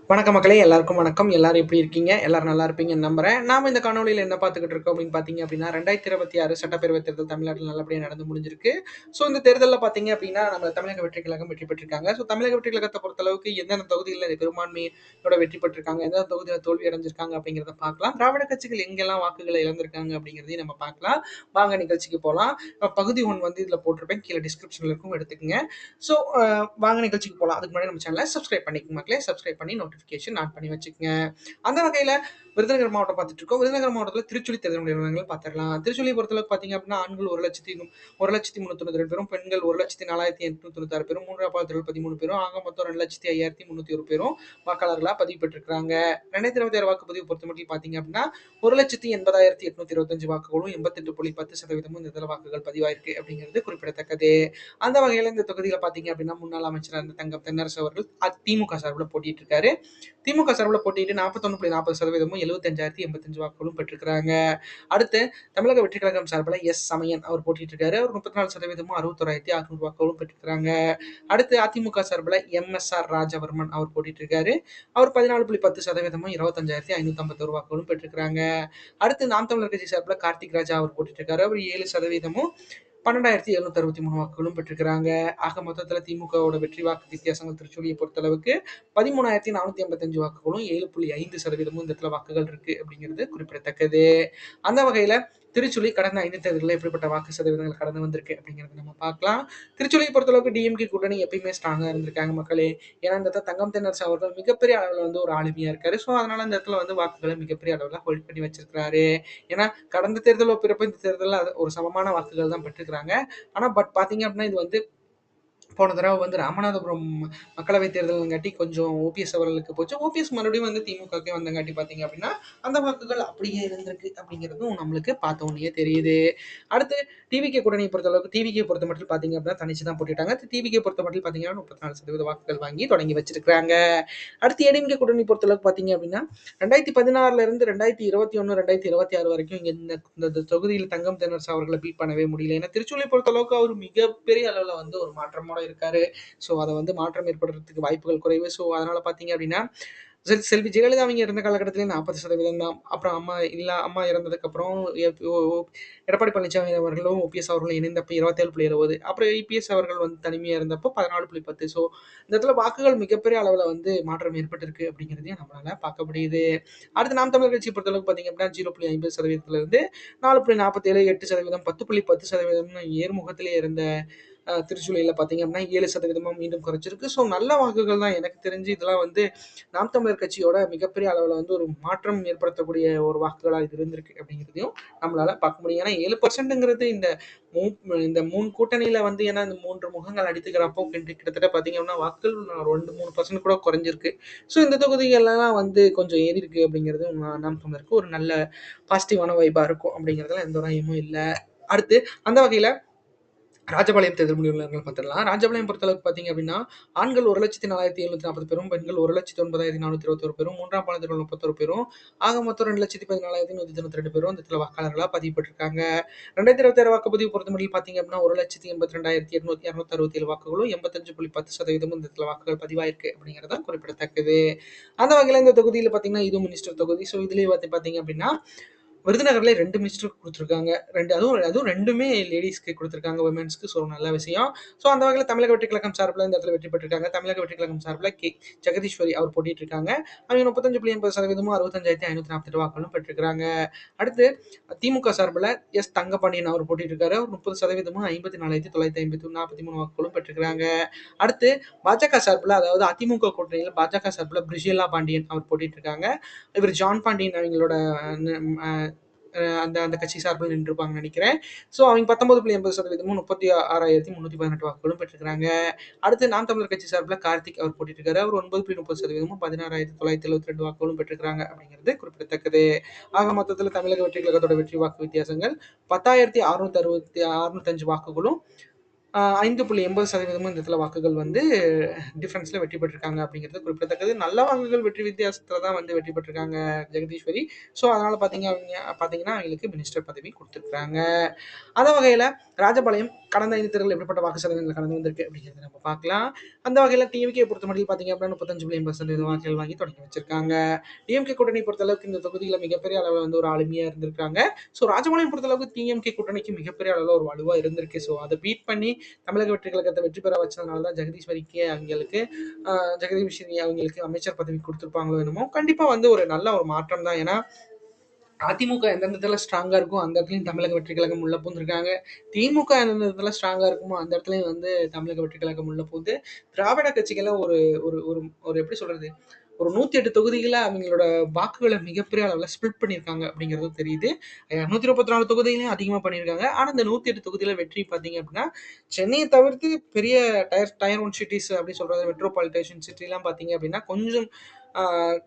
வணக்கம் மக்களே! எல்லாருக்கும் வணக்கம். எல்லாரும் எப்படி இருக்கீங்க? எல்லாரும் நல்லா இருப்பீங்கன்னு நம்புறேன். நாம இந்த காணொளியில என்ன பார்த்துக்கிட்டு இருக்கோம் அப்படின்னு பார்த்தீங்க அப்படின்னா, 2026 சட்டப்பேரவை தேர்தல் தமிழ்நாட்டில நல்லபடியா நடந்து முடிஞ்சிருக்கு. ஸோ இந்த தேர்தல்ல பார்த்தீங்க அப்படின்னா, நம்ம தமிழக வெற்றிக் கழகம் வெற்றி பெற்றிருக்காங்க. ஸோ தமிழக வெற்றிக் கழகத்த பொறுத்தளவுக்கு எந்தெந்த தொகுதிகள்ல பெரும்பான்மையோட வெற்றி பெற்றிருக்காங்க, எந்தெந்த தொகுதியில தோல்வி அடைஞ்சிருக்காங்க அப்படிங்கிறத பார்க்கலாம். திராவிட கட்சிகள் எங்கெல்லாம் வாக்குகள இழந்திருக்காங்க அப்படிங்கிறதையும் நம்ம பார்க்கலாம். வாங்க நிகழ்ச்சிக்கு போலாம். பகுதி 1 வந்து இதுல போட்டிருப்பேன். கீழ டிஸ்கிரிப்ஷன்ல இருக்கும் எடுத்துக்கங்க. ஸோ வாங்க நிகழ்ச்சிக்கு போலாம். அதுக்கு முன்னாடி நம்ம சேனலை சப்ஸ்கிரைப் பண்ணிக்கங்க மக்களே. சப்ஸ்கிரைப் பண்ணி நோட்டிஃபிகேஷன் ஆன் பண்ணி வச்சுக்கங்க. அந்த வகையில விருதுநகர் மாவட்டம் பார்த்துட்டு இருக்கோம். விருதுநகர் மாவட்டத்தில் திருச்சுழி தேர்தல் நிறுவனங்கள் பார்த்துடலாம். திருச்சுழியை பொறுத்தளவுக்கு பார்த்தீங்க அப்படின்னா, ஆண்கள் 1,392 பேரும், பெண்கள் 1,04,896 பேரும், மூன்றாம் பாகத்தில் 13 பேரும், ஆக மொத்தம் 2,05,301 பேரும் வாக்காளர்களா பதிவு பெற்றிருக்காங்க. 2026 வாக்குப்பதிவு பொறுத்தமட்டில் பார்த்தீங்க அப்படின்னா, 1,80,825 வாக்குகளும் 88.10% இந்த இதில் வாக்குகள் பதிவாயிருக்கு அப்படிங்கிறது குறிப்பிடத்தக்கது. அந்த வகையில இந்த தொகுதியில பார்த்தீங்க அப்படின்னா, முன்னாள் அமைச்சரா இருந்த தங்கம் தென்னரசு அவர்கள் திமுக சார்பில் போட்டிட்டு இருக்காரு. திமுக சார்பில் போட்டியிட்டு 41.40%, 75,085 வாக்குகளும் பெற்றிருக்கிறாங்க. அடுத்து தமிழக வெற்றி கழகம் சார்பில் சமயன் அவர் போட்டிட்டு இருக்காரு. அவர் 34%, 61,600 வாக்குகளும் பெற்றிருக்கிறாங்க. அடுத்து அதிமுக சார்பில் எம்.எஸ்.ஆர். ராஜவர்மன் அவர் போட்டிட்டு இருக்காரு. அவர் 14.10%, 25,551 வாக்குகளும் பெற்றிருக்கிறாங்க. அடுத்து நாம் தமிழர் கட்சி சார்பில் கார்த்திக் ராஜா அவர் போட்டிட்டு இருக்காரு. அவர் 7%, 12,763 வாக்குகளும் பெற்றிருக்கிறாங்க. ஆக மொத்தத்துல திமுகவோட வெற்றி வாக்கு வித்தியாசங்கள் திருச்சூழியை பொறுத்தளவுக்கு 13,485 வாக்குகளும் 7.5% இந்த இடத்துல வாக்குகள் இருக்கு அப்படிங்கிறது குறிப்பிடத்தக்கது. அந்த வகையில திருச்சுழி கடந்த 5 தேர்தலில் எப்படிப்பட்ட வாக்கு சதவீதங்கள் கடந்து வந்திருக்கு அப்படிங்கிறத நம்ம பார்க்கலாம். திருச்சுழியை பொறுத்தளவுக்கு டிஎம்கே கூட்டணி எப்பயுமே ஸ்ட்ராங்கா இருந்திருக்காங்க மக்களே. ஏன்னா இந்த இடத்துல தங்கம் தென்னரசு அவர்கள் மிகப்பெரிய அளவில் வந்து ஒரு ஆளுமையா இருக்காரு. ஸோ அதனால இந்த இடத்துல வந்து வாக்குகளை மிகப்பெரிய அளவில் ஹோல்ட் பண்ணி வச்சிருக்காரு. ஏன்னா கடந்த தேர்தல் ஒப்பிறப்ப இந்த தேர்தலில் ஒரு சமமான வாக்குகள் தான் பெற்றுக்கிறாங்க. ஆனா பார்த்தீங்க அப்படின்னா இது வந்து போன தடவை வந்து ராமநாதபுரம் மக்களவைத் தேர்தலுங்காட்டி கொஞ்சம் ஓபிஎஸ் அவர்களுக்கு போச்சு. ஓபிஎஸ் மறுபடியும் வந்து திமுகவுக்கே வந்தங்காட்டி பார்த்தீங்க அப்படின்னா, அந்த வாக்குகள் அப்படியே இருந்திருக்கு அப்படிங்கிறதும் நம்மளுக்கு பார்த்த உடனேயே தெரியுது. அடுத்து டிவிகே கூட்டணியை பொறுத்தளவுக்கு டிவிகே பொறுத்த மட்டும் பார்த்தீங்க அப்படின்னா தனிச்சு தான் போட்டிட்டாங்க. டிவிகே பொறுத்த மட்டும் பார்த்தீங்கன்னா 34% வாக்குகள் வாங்கி தொடங்கி வச்சிருக்கிறாங்க. அடுத்து ஏடிஎம்கே கூட்டணி பொறுத்தளவுக்கு பார்த்தீங்க அப்படின்னா 2016 இருந்து 2021, 2026 வரைக்கும் இங்க இந்த தொகுதியில் தங்கம் தென்னரசு அவர்களை பீட் பண்ணவே முடியல. ஏன்னா திருச்சூழலை பொறுத்தளவுக்கு அவர் மிகப்பெரிய அளவில் வந்து ஒரு மாற்றமோட இருக்காரு. ஸோ அதை வந்து மாற்றம் ஏற்படுறதுக்கு வாய்ப்புகள் குறைவு. ஸோ அதனால பார்த்தீங்க அப்படின்னா செல்வி ஜெயலலிதா அவங்க இருந்த காலகட்டத்திலே 40% தான். அப்புறம் அம்மா இறந்ததுக்கு அப்புறம் எடப்பாடி பழனிசாமி அவர்களும் ஓபிஎஸ் அவர்களும் இணைந்தப்ப 27.20, அப்புறம் இபிஎஸ் அவர்கள் வந்து தனிமையா இருந்தப்போ 14.10. ஸோ இந்த இடத்துல வாக்குகள் மிகப்பெரிய அளவில் வந்து மாற்றம் ஏற்பட்டிருக்கு அப்படிங்கிறதையும் நம்மளால பார்க்க முடியுது. அடுத்து நாம் தமிழர் கட்சி பொறுத்தளவுக்கு பார்த்தீங்க அப்படின்னா 0.50%, 4.47, 8%, 10.10% ஏர்முகத்திலே இருந்த திருச்சூழியில் பார்த்தீங்க அப்படின்னா 7% மீண்டும் குறைச்சிருக்கு. ஸோ நல்ல வாக்குகள் தான் எனக்கு தெரிஞ்சு. இதெல்லாம் வந்து நாம் தமிழர் கட்சியோட மிகப்பெரிய அளவில் வந்து ஒரு மாற்றம் ஏற்படுத்தக்கூடிய ஒரு வாக்குகளாக இது இருந்திருக்கு அப்படிங்கிறதையும் நம்மளால பார்க்க முடியும். ஏன்னா 7%ங்கிறது இந்த 3 கூட்டணியில வந்து ஏன்னா இந்த 3 முகங்கள் அடித்துக்கிறப்போ கிட்டத்தட்ட பார்த்தீங்க அப்படின்னா வாக்குகள் 2-3% கூட குறைஞ்சிருக்கு. ஸோ இந்த தொகுதிகள்லாம் வந்து கொஞ்சம் ஏறி இருக்கு அப்படிங்கிறது நாம் தமிழருக்கு ஒரு நல்ல பாசிட்டிவான வைப்பாக இருக்கும் அப்படிங்கிறதுல எந்த ஒரு ஐயமும் இல்லை. அடுத்து அந்த வகையில் ராஜபாளையம் தேர்தல் முடிவுகள் பார்த்துடலாம். ராஜபாளையம் பொறுத்தளவுக்கு பார்த்தீங்க அப்படின்னா, ஆண்கள் 1,04,740 பேரும், பெண்கள் 1,09,421 பேரும், மூன்றாம் பாலினத்தினர் 31 பேரும், ஆக மொத்தம் 2,14,192 பேரும் இந்த இடத்துல வாக்காளர்களா பதிவு பெற்றிருக்காங்க. 2026 வாக்குப்பதிவு பொறுத்தமட்டில் பார்த்தீங்க அப்படின்னா 1,82,267 வாக்குகளும் 85.10% இந்த இடத்துல வாக்குகள் பதிவாயிருக்கு அப்படிங்கிறது குறிப்பிடத்தக்கது. அந்த வகையில் இந்த தொகுதியில் பார்த்தீங்கன்னா இதுவும் மினிஸ்டர் தொகுதி. ஸோ இதுலேயே பார்த்தீங்க அப்படின்னா விருதுநகர்ல 2 மினிஸ்டர் குடுத்துருக்காங்க. அதுவும் 2மே லேடீஸ்க்கு குடுத்துருக்காங்க, விமென்ஸ்க்கு. ஸோ நல்ல விஷயம். ஸோ அந்த வகையில தமிழக வெற்றி கழகம் சார்பில இந்த இடத்துல வெற்றி பெற்றிருக்காங்க. தமிழக வெற்றி கழகம் சார்பில ஜெகதீஸ்வரி அவர் போட்டிட்டு இருக்காங்க. அவங்க 35.80%, 65,548 வாக்குகளும் பெற்றிருக்கிறாங்க. அடுத்து திமுக சார்பில தங்கபாண்டியன் அவர் போட்டிட்டு இருக்காரு. அவர் 30%, 54,943 வாக்குகளும் பெற்றிருக்கிறாங்க. அடுத்து பாஜக சார்பில, அதாவது அதிமுக கூட்டணியில் பாஜக சார்பில பிரிஜில்லா பாண்டியன் அவர் போட்டிட்டு இருக்காங்க. இவர் ஜான் பாண்டியன் அவங்களோட அந்த அந்த கட்சி சார்பில் நின்றுப்பாங்கன்னு நினைக்கிறேன். ஸோ அவங்க 19.80%, 36,318 வாக்குகளும் பெற்றிருக்கிறாங்க. அடுத்து நாம் தமிழர் கட்சி சார்பில் கார்த்திக் அவர் போட்டிட்டு இருக்காரு. அவர் 9.30%, 16,972 வாக்குகளும் பெற்றிருக்கிறாங்க அப்படிங்கிறது குறிப்பிடத்தக்கது. ஆக மொத்தத்தில் தமிழக வெற்றி கழகத்தோட வெற்றி வாக்கு வித்தியாசங்கள் 10,605 வாக்குகளும் 5.80% இந்த இடத்துல வாக்குகள் வந்து டிஃபரன்ஸ்ல வெற்றி பெற்றிருக்காங்க அப்படிங்கிறது குறிப்பிடத்தக்கது. நல்ல வாக்குகள் வெற்றி வித்தியாசத்துல தான் வந்து வெற்றி பெற்றிருக்காங்க ஜெகதீஸ்வரி. ஸோ அதனால பார்த்தீங்கன்னா அவங்களுக்கு மினிஸ்டர் பதவி கொடுத்துருக்காங்க. அந்த வகையில ராஜபாளையம் கடந்த 5 தேர்தலில் எப்படிப்பட்ட வாக்கு சதவீதங்கள் கடந்து வந்திருக்கு அப்படிங்கிறத நம்ம பார்க்கலாம். அந்த வகையில டிஎம்கே பொறுத்தமட்டில் பார்த்தீங்க அப்படின்னா 35.80% வாக்குகள் வாங்கி தொடங்கி வச்சிருக்காங்க. டிஎம்கே கூட்டணி பொறுத்தளவுக்கு இந்த தொகுதியில மிகப்பெரிய அளவில் வந்து ஒரு ஆளுமையா இருந்திருக்காங்க. ஸோ ராஜபாளையம் பொறுத்தளவுக்கு டிஎம்கே கூட்டணிக்கு மிகப்பெரிய அளவில் ஒரு வலுவா இருந்திருக்கு. ஸோ அதை பீட் பண்ணி தமிழக வெற்றி கழகத்தை வெற்றி பெற வச்சதுனால தான் ஜெகதீஸ்வரிக்கு அவங்களுக்கு ஜெகதீஸ்வரி அவங்களுக்கு அமைச்சர் பதவி கொடுத்துருப்பாங்களோ என்னமோ. கண்டிப்பா வந்து ஒரு நல்ல ஒரு மாற்றம் தான். ஏன்னா அதிமுக எந்தெந்த இடத்துல ஸ்ட்ராங்கா இருக்கோ அந்த இடத்துலயும் தமிழக வெற்றி கழகம் உள்ள பூந்திருக்காங்க. திமுக எந்தெந்த இடத்துல ஸ்ட்ராங்கா இருக்குமோ அந்த இடத்துலயும் வந்து தமிழக வெற்றி கழகம் உள்ள பூந்து திராவிட கட்சிகளை ஒரு ஒரு ஒரு ஒரு எப்படி சொல்றது, ஒரு 108 தொகுதிகளை அவங்களோட வாக்குகளை மிகப்பெரிய அளவில் ஸ்பிளிட் பண்ணியிருக்காங்க அப்படிங்கிறது தெரியுது. 224 தொகுதிகளையும் அதிகமாக பண்ணியிருக்காங்க. ஆனால் இந்த 108 தொகுதியில வெற்றி பார்த்தீங்க அப்படின்னா சென்னையை தவிர்த்து பெரிய டயர் ஒன் சிட்டிஸ் அப்படி சொல்றது மெட்ரோபாலிட்டேஷன் சிட்டிலாம் பார்த்தீங்க அப்படின்னா கொஞ்சம்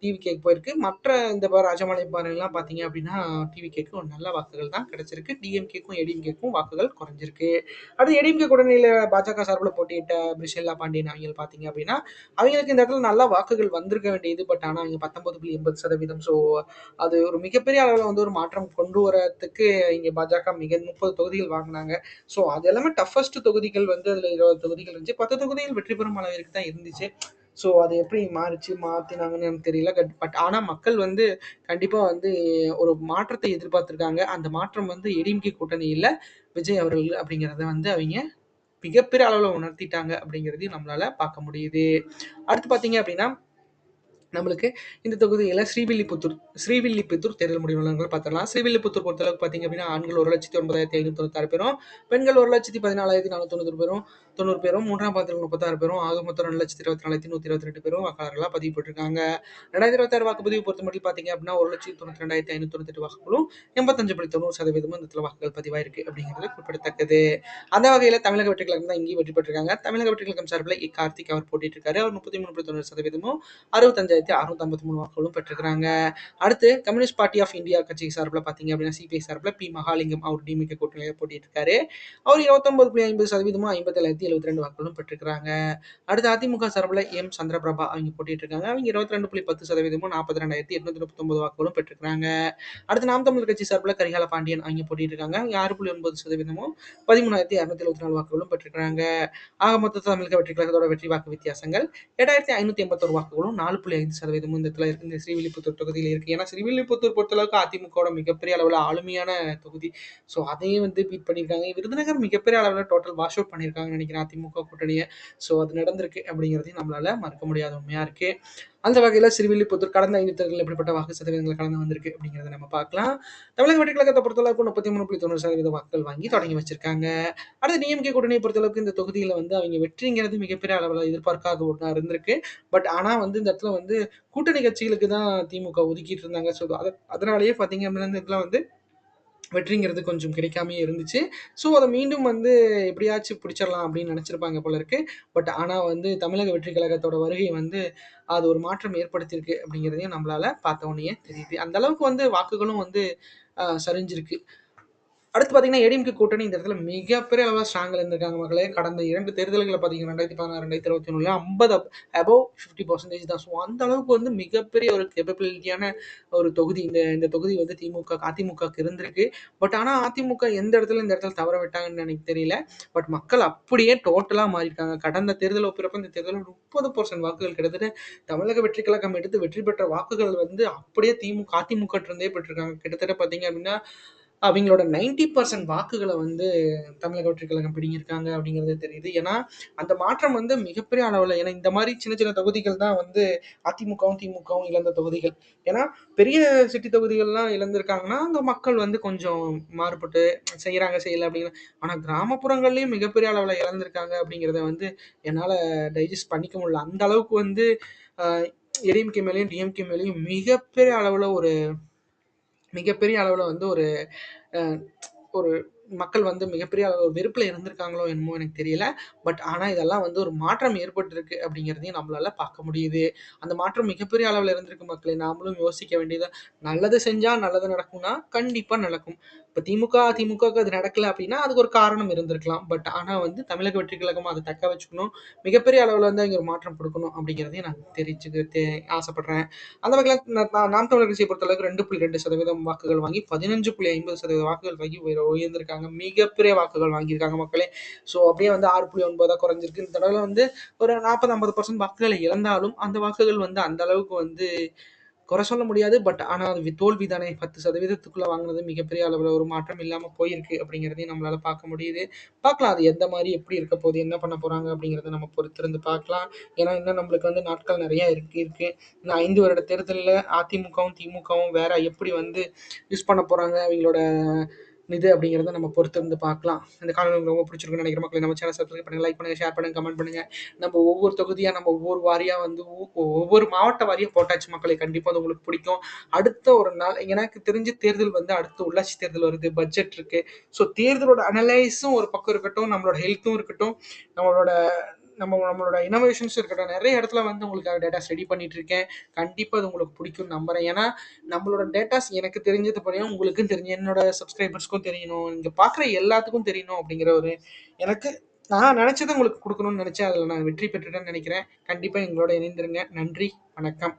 டிவிகேக்கு போயிருக்கு. மற்ற இந்த ராஜபாளையம் பாறைலாம் பார்த்தீங்க அப்படின்னா டிவிகேக்கு ஒரு நல்ல வாக்குகள் தான் கிடைச்சிருக்கு. டிஎம்கேக்கும் ஏடிஎம்கேக்கும் வாக்குகள் குறைஞ்சிருக்கு. அடுத்து ஏடிஎம்கே கூட்டணியில் பாஜக சார்பில் போட்டியிட்ட பிரிஷெல்லா பாண்டியன் அவங்க பார்த்தீங்க அப்படின்னா அவங்களுக்கு இந்த இடத்துல நல்ல வாக்குகள் வந்திருக்க வேண்டியது. பட் ஆனால் அவங்க 19.80%. ஸோ அது ஒரு மிகப்பெரிய அளவில் வந்து ஒரு மாற்றம் கொண்டு வரத்துக்கு இங்கே பாஜக 30 தொகுதிகள் வாங்கினாங்க. ஸோ அது எல்லாமே டஃபஸ்ட் தொகுதிகள் வந்து அதில் 20 தொகுதிகள் இருந்துச்சு. 10 தொகுதிகள் வெற்றி பெறும் அளவிற்கு தான் இருந்துச்சு. ஸோ அது எப்படி மாற்றினாங்கன்னு எனக்கு தெரியல. பட் ஆனால் மக்கள் வந்து கண்டிப்பாக வந்து ஒரு மாற்றத்தை எதிர்பார்த்துருக்காங்க. அந்த மாற்றம் வந்து ஏடிஎம்கே கூட்டணி இல்லை, விஜய் அவர்கள் அப்படிங்கிறத வந்து அவங்க மிகப்பெரிய அளவில் உணர்த்திட்டாங்க அப்படிங்கிறதையும் நம்மளால பார்க்க முடியுது. அடுத்து பார்த்தீங்க அப்படின்னா நம்மளுக்கு இந்த தொகுதியில் ஸ்ரீவில்லிபுத்தூர் தேர்தல் முடிவு விவரங்கள் பார்த்துடலாம். ஸ்ரீவில்லிபுத்தூர் பொறுத்தளவுக்கு பார்த்தீங்க அப்படின்னா ஆண்கள் 1,09,596 பேரும், பெண்கள் 1,14,490 பேரும் 90 பேரும், மூன்றாம் பாகத்தில் 36 பேரும், ஆக மொத்தம் 2,24,122 பேரும் வாக்காளர்களாக பதிவு போட்டிருக்காங்க. 2026 வாக்குப்பதிவு பொறுத்த மட்டும் பார்த்தீங்க அப்படின்னா 1,92,598 வாக்குகளும் 85.90% இந்த இடத்துல வாக்குகள் பதிவாயிருக்கு அப்படிங்கிறது குறிப்பிடத்தக்கது. அந்த வகையில் தமிழக வெற்றி கழகம் தான் இங்கேயும் வெற்றி பெற்றிருக்காங்க. தமிழக வெற்றி கழகம் சார்பில் கார்த்திக் அவர் போட்டிட்டு இருக்காரு. அவர் 33.90%, 65,653 வாக்குகளும் பெற்றிருக்கிறாங்க. அடுத்து கம்யூனிஸ்ட் பார்ட்டி ஆஃப் இந்தியா கட்சி சார்பில் பார்த்தீங்க அப்படின்னா சிபிஐ சார்பில் பி மகாலிங்கம் அவர் டிமிகே கூட்டணியில் போட்டிட்டு இருக்காரு. அவர் 29.50%, 57,072 வாக்குகளும் பெற்றிருக்கிறாங்க. அடுத்து அதிமுக சார்பில் எம் சந்திரபிரபா அவங்க போட்டிட்டு இருக்காங்க. அவங்க 22.10%, 42,839 வாக்குகளும் பெற்றிருக்கிறாங்க. அடுத்து நாம் தமிழர் கட்சி சார்பில் கரிகால பாண்டியன் அவங்க போட்டிட்டு இருக்காங்க. 6.9%, 13,274 வாக்குகளும் பெற்றிருக்கிறாங்க. ஆக மொத்த தமிழக வெற்றி கழகத்தோட வெற்றி வாக்கு வித்தியாசங்கள் 7,581 வாக்குகளும் 4.5% இந்த இடத்துல இருக்கு. இந்த ஸ்ரீவில்லிபுத்தூர் தொகுதியில் இருக்கு. ஏன்னா ஸ்ரீவில்லிபுத்தூர் பொறுத்தளவுக்கு அதிமுகவோட மிகப்பெரிய அளவில் ஆளுமையான தொகுதி. ஸோ அதையும் வந்து பீட் பண்ணியிருக்காங்க. விருதுநகர் மிகப்பெரிய அளவில் டோட்டல் வாஷ் அவுட் பண்ணியிருக்காங்கன்னு நினைக்கிறேன் அதிமுக கூட்டணியை. ஸோ அது நடந்திருக்கு அப்படிங்கிறதையும் நம்மளால மறக்க முடியாத உண்மையா இருக்கு. அந்த வகையில் ஸ்ரீவில்லிபுத்தூர் கடந்த 5 தேர்தலில் எப்படிப்பட்ட வாக்கு சதவீதங்கள் கடந்து வந்திருக்கு அப்படிங்கிறத நம்ம பார்க்கலாம். தமிழக வெற்றி கழகத்தை பொறுத்தளவுக்கு 33.90% வாக்குகள் வாங்கி தொடங்கி வச்சிருக்காங்க. அடுத்து டிஎம்கே கூட்டணியை பொறுத்தளவுக்கு இந்த தொகுதியில் வந்து அவங்க வெற்றிங்கிறது மிகப்பெரிய அளவில் எதிர்பார்க்காத ஒன்றா இருந்திருக்கு. பட் ஆனால் வந்து இந்த இடத்துல வந்து கூட்டணி கட்சிகளுக்கு தான் திமுக ஒதுக்கிட்டு இருந்தாங்க. ஸோ அதனாலேயே பார்த்தீங்க அப்படின்னா இந்த இடத்துல வந்து வெற்றிங்கிறது கொஞ்சம் கிடைக்காமையே இருந்துச்சு. ஸோ அதை மீண்டும் வந்து எப்படியாச்சும் பிடிச்சிடலாம் அப்படின்னு நினச்சிருப்பாங்க போல இருக்கு. பட் ஆனால் வந்து தமிழக வெற்றி கழகத்தோட வருகை வந்து அது ஒரு மாற்றம் ஏற்படுத்தியிருக்கு அப்படிங்கிறதையும் நம்மளால பார்த்த உடனே தெரியுது. அந்த அளவுக்கு வந்து வாக்குகளும் வந்து சரிஞ்சிருக்கு. அடுத்து பார்த்தீங்கன்னா ஏடிஎம்கே கூட்டணி இந்த இடத்துல மிகப்பெரிய அளவில் ஸ்ட்ராங்கில் இருந்திருக்காங்க மக்களே. கடந்த 2 தேர்தல்களை பார்த்தீங்கன்னா 2016, 2021 50 அபவ் 50% தான். ஸோ அந்த அளவுக்கு வந்து மிகப்பெரிய ஒரு கேப்பபிலிட்டியான ஒரு தொகுதி இந்த தொகுதி வந்து அதிமுகவுக்கு இருந்திருக்கு. பட் ஆனால் அதிமுக எந்த இடத்துல இந்த இடத்துல தவற விட்டாங்கன்னு எனக்கு தெரியல. பட் மக்கள் அப்படியே டோட்டலாக மாறியிருக்காங்க. கடந்த தேர்தல் ஒப்பிறப்ப இந்த தேர்தலில் 30% வாக்குகள் கிட்டத்தட்ட தமிழக வெற்றி கழகம் எடுத்து வெற்றி பெற்ற வாக்குகள் வந்து அப்படியே அதிமுக இருந்தே பெற்றிருக்காங்க. கிட்டத்தட்ட பார்த்தீங்க அப்படின்னா அவங்களோட 90% வாக்குகளை வந்து தமிழக வெற்றி கழகம் பிடிங்கிருக்காங்க அப்படிங்கிறது தெரியுது. ஏன்னா அந்த மாற்றம் வந்து மிகப்பெரிய அளவில், ஏன்னா இந்த மாதிரி சின்ன சின்ன தொகுதிகள் தான் வந்து அதிமுகவும் திமுகவும் இழந்த தொகுதிகள். ஏன்னா பெரிய சிட்டி தொகுதிகள்லாம் இழந்திருக்காங்கன்னா அங்கே மக்கள் வந்து கொஞ்சம் மாறுபட்டு செய்யலை அப்படிங்கிற. ஆனால் கிராமப்புறங்கள்லையும் மிகப்பெரிய அளவில் இழந்திருக்காங்க அப்படிங்கிறத வந்து என்னால் டைஜஸ்ட் பண்ணிக்க முடியல. அந்த அளவுக்கு வந்து ஏடிஎம்கே மேலேயும் டிஎம்கே மேலேயும் மிகப்பெரிய அளவில் வந்து ஒரு ஒரு மக்கள் வந்து மிகப்பெரிய அளவு வெறுப்புல இருந்திருக்காங்களோ என்னமோ எனக்கு தெரியல. பட் ஆனா இதெல்லாம் வந்து ஒரு மாற்றம் ஏற்பட்டிருக்கு அப்படிங்கிறதையும் நம்மளால பார்க்க முடியுது. அந்த மாற்றம் மிகப்பெரிய அளவுல இருந்திருக்கு மக்களே. நாமளும் யோசிக்க வேண்டியது நல்லது செஞ்சா நல்லது நடக்கும்னா, கண்டிப்பா நடக்கும். இப்ப திமுகவுக்கு அது நடக்கல அப்படின்னா, அதுக்கு ஒரு காரணம் இருந்திருக்கலாம். பட் ஆனா வந்து தமிழக வெற்றிக் கழகம் அத தக்க வச்சுக்கணும். மிகப்பெரிய அளவுல வந்து அங்க ஒரு மாற்றம் குடுக்கணும் அப்படிங்கிறதையும் நான் ஆசைப்படுறேன். அந்த வகையில நாம் தமிழர் கட்சியை பொறுத்தளவுக்கு 2.2% வாக்குகள் வாங்கி 15.50% வாக்குகள் வாங்கி உயர்ந்திருக்காங்க. மிகப்பெரிய வாக்குகள் வாங்கியிருக்காங்க மக்களே. ஸோ அப்படியே வந்து 6.9 குறைஞ்சிருக்கு. இந்த தடவை வந்து ஒரு 40, 50% வாக்குகளை இழந்தாலும் அந்த வாக்குகள் வந்து அந்த அளவுக்கு வந்து குறை சொல்ல முடியாது. பட் ஆனா அது தோல்வி தானே. 10% வாங்கினது மிகப்பெரிய அளவுல ஒரு மாற்றம் இல்லாம போயிருக்கு அப்படிங்கிறதையும் நம்மளால பார்க்க முடியுது. பார்க்கலாம் அது எந்த மாரி எப்படி இருக்க போகுது, என்ன பண்ண போறாங்க அப்படிங்கிறத நம்ம பொறுத்திருந்து பார்க்கலாம். ஏன்னா இன்னும் நம்மளுக்கு வந்து நாட்கள் நிறைய இருக்கு. இன்னும் 5 வருட தேர்தல்ல அதிமுகவும், திமுகவும் வேற எப்படி வந்து யூஸ் பண்ண போறாங்க அவங்களோட இது அப்படிங்கிறத நம்ம பொறுத்திருந்து பார்க்கலாம். இந்த காணொலி உங்களுக்கு ரொம்ப பிடிச்சிருக்குன்னு நினைக்கிற மக்களே, நம்ம சேனல் சப்ஸ்கிரைப் பண்ணுங்க, லைக் பண்ணுங்க, ஷேர் பண்ணுங்க, கமெண்ட் பண்ணுங்க. நம்ம ஒவ்வொரு தொகுதியா நம்ம ஒவ்வொரு வாரியா வந்து ஒவ்வொரு மாவட்ட வாரியா போட்டாச்சு மக்களே. கண்டிப்பா அது உங்களுக்கு பிடிக்கும். அடுத்த ஒரு நாள் எனக்கு தெரிஞ்சு தேர்தல் வந்து அடுத்து உள்ளாட்சி தேர்தல் வருது, பட்ஜெட் இருக்கு. ஸோ தேர்தலோட அனலைஸும் ஒரு பக்கம் இருக்கட்டும், நம்மளோட ஹெல்த்தும் இருக்கட்டும், நம்மளோட நம்மளோட இனோவேஷன்ஸ் இருக்கட்டும். நிறைய இடத்துல வந்து உங்களுக்காக டேட்டாஸ் ரெடி பண்ணிட்டு இருக்கேன். கண்டிப்பா அது உங்களுக்கு பிடிக்கும்னு நம்புறேன். ஏன்னா நம்மளோட டேட்டாஸ் எனக்கு தெரிஞ்சது படியும் உங்களுக்கும் தெரியும், என்னோட சப்ஸ்கிரைபர்ஸ்க்கும் தெரியணும், இங்க பாக்குற எல்லாத்துக்கும் தெரியணும் அப்படிங்கிற ஒரு எனக்கு நான் நினைச்சதை உங்களுக்கு கொடுக்கணும்னு நினைச்சேன். அதில் நான் வெற்றி பெற்றுட்டேன்னு நினைக்கிறேன். கண்டிப்பா எங்களோட இணைந்திருங்க. நன்றி, வணக்கம்.